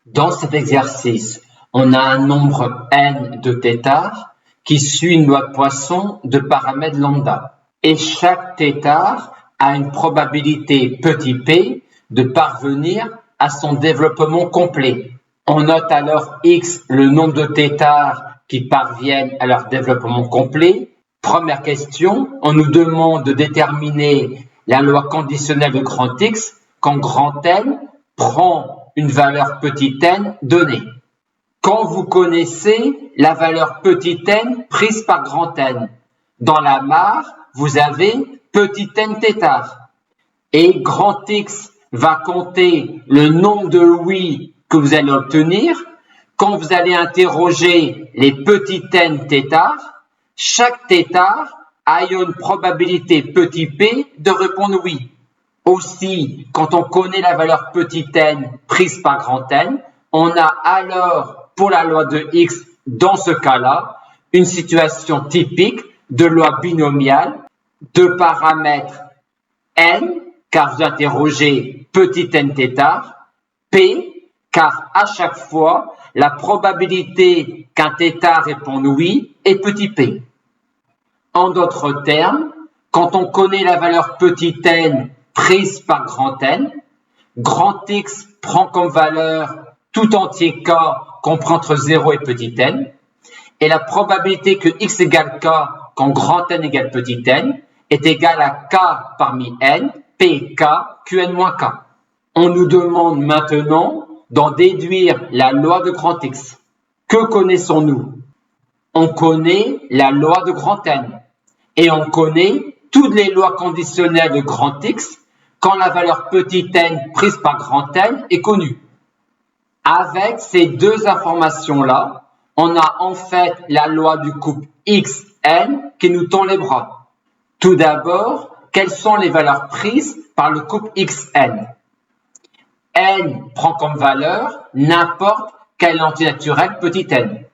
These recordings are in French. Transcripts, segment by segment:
Dans cet exercice, on a un nombre n de θ qui suit une loi de Poisson de paramètres lambda. Et chaque θ a une probabilité petit p de parvenir à son développement complet. On note alors x le nombre de θ qui parviennent à leur développement complet. Première question, on nous demande de déterminer la loi conditionnelle de grand X quand grand N prend une valeur petit n donnée. Quand vous connaissez la valeur petit n prise par grand N, dans la mare, vous avez petit n θ. Et grand X va compter le nombre de oui que vous allez obtenir. Quand vous allez interroger les petits n θ, chaque θ a une probabilité petit p de répondre oui. Aussi, quand on connaît la valeur petit n prise par grand N, on a alors, pour la loi de X, dans ce cas-là, une situation typique de loi binomiale de paramètres n, car vous interrogez petit n θ, p, car à chaque fois, la probabilité qu'un θ réponde oui est petit p. En d'autres termes, quand on connaît la valeur petit n prise par grand N, grand X prend comme valeur tout entier k compris entre 0 et petit n, et la probabilité que x égale k quand grand N égale petit n est égale à k parmi n, p, k, qn moins k. On nous demande maintenant d'en déduire la loi de grand X. Que connaissons-nous? On connaît la loi de grand N et on connaît toutes les lois conditionnelles de grand X quand la valeur petit n prise par grand N est connue. Avec ces deux informations-là, on a en fait la loi du couple xn qui nous tend les bras. Tout d'abord, quelles sont les valeurs prises par le couple xn? N prend comme valeur n'importe quel entier naturel petit n.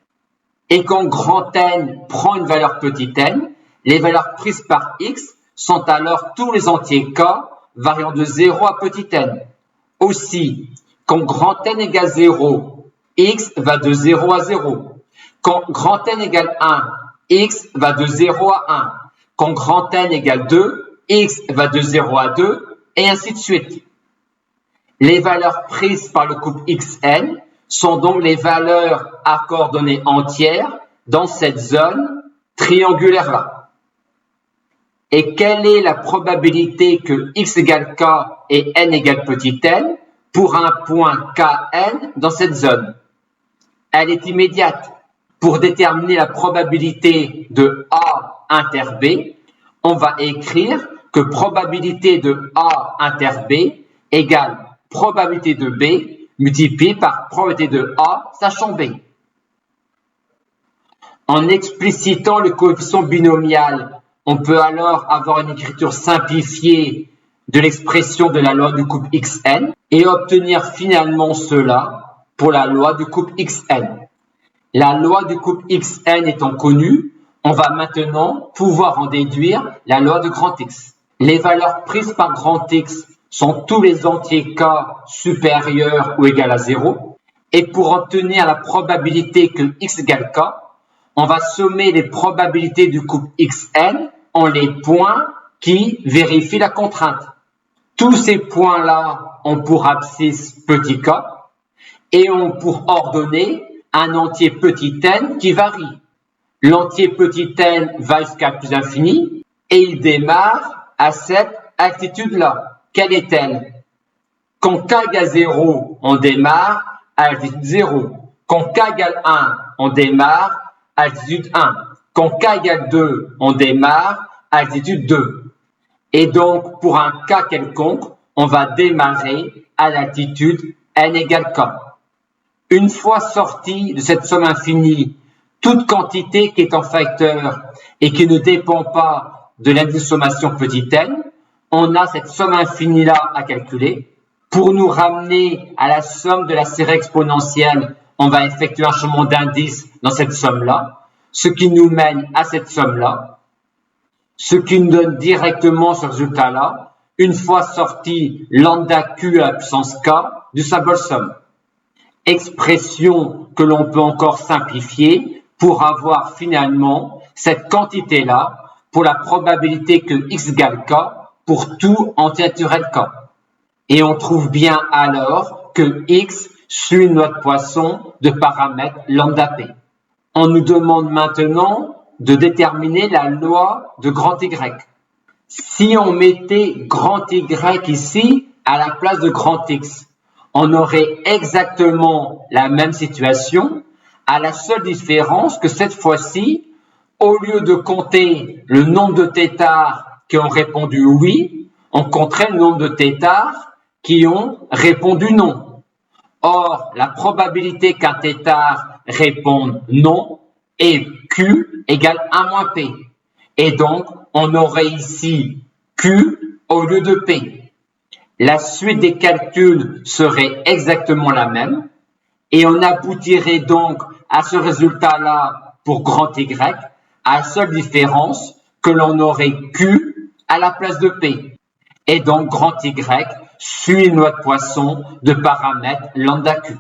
Et quand grand N prend une valeur petit n, les valeurs prises par x sont alors tous les entiers k variant de 0 à petit n. Aussi, quand grand N égale 0, x va de 0 à 0. Quand grand N égale 1, x va de 0 à 1. Quand grand N égale 2, x va de 0 à 2, et ainsi de suite. Les valeurs prises par le couple xn sont donc les valeurs à coordonnées entières dans cette zone triangulaire-là. Et quelle est la probabilité que x égale k et n égale petit n pour un point kn dans cette zone? Elle est immédiate. Pour déterminer la probabilité de A inter B, on va écrire que probabilité de A inter B égale probabilité de B multiplié par probabilité de A sachant B. En explicitant le coefficient binomial, on peut alors avoir une écriture simplifiée de l'expression de la loi du couple xn et obtenir finalement cela pour la loi du couple xn. La loi du couple xn étant connue, on va maintenant pouvoir en déduire la loi de grand X. Les valeurs prises par grand X sont tous les entiers k supérieurs ou égal à 0. Et pour obtenir la probabilité que x égale k, on va sommer les probabilités du couple xn en les points qui vérifient la contrainte. Tous ces points-là ont pour abscisse petit k et ont pour ordonnée un entier petit n qui varie. L'entier petit n va jusqu'à plus infini et il démarre à cette altitude-là. Quelle est-elle? Quand k égale 0, on démarre à altitude 0. Quand k égale 1, on démarre à altitude 1. Quand k égale 2, on démarre à altitude 2. Et donc, pour un k quelconque, on va démarrer à l'altitude n égale k. Une fois sorti de cette somme infinie, toute quantité qui est en facteur et qui ne dépend pas de l'indice de sommation petit n, on a cette somme infinie-là à calculer. Pour nous ramener à la somme de la série exponentielle, on va effectuer un changement d'indice dans cette somme-là, ce qui nous mène à cette somme-là, ce qui nous donne directement ce résultat-là, une fois sorti lambda q à la puissance k du symbole somme. expression que l'on peut encore simplifier pour avoir finalement cette quantité-là pour la probabilité que x égale k pour tout entier naturel k. Et on trouve bien alors que x suit une loi de Poisson de paramètre lambda p. On nous demande maintenant de déterminer la loi de grand Y. Si on mettait grand Y ici à la place de grand X, on aurait exactement la même situation, à la seule différence que cette fois-ci, au lieu de compter le nombre de têtards qui ont répondu oui, on compterait le nombre de têtards qui ont répondu non. Or, la probabilité qu'un têtard réponde non est Q égale 1 moins P. Et donc, on aurait ici Q au lieu de P. La suite des calculs serait exactement la même et on aboutirait donc à ce résultat-là pour grand Y, à la seule différence que l'on aurait Q à la place de P. Et donc, grand Y suit une loi de Poisson de paramètre lambda Q.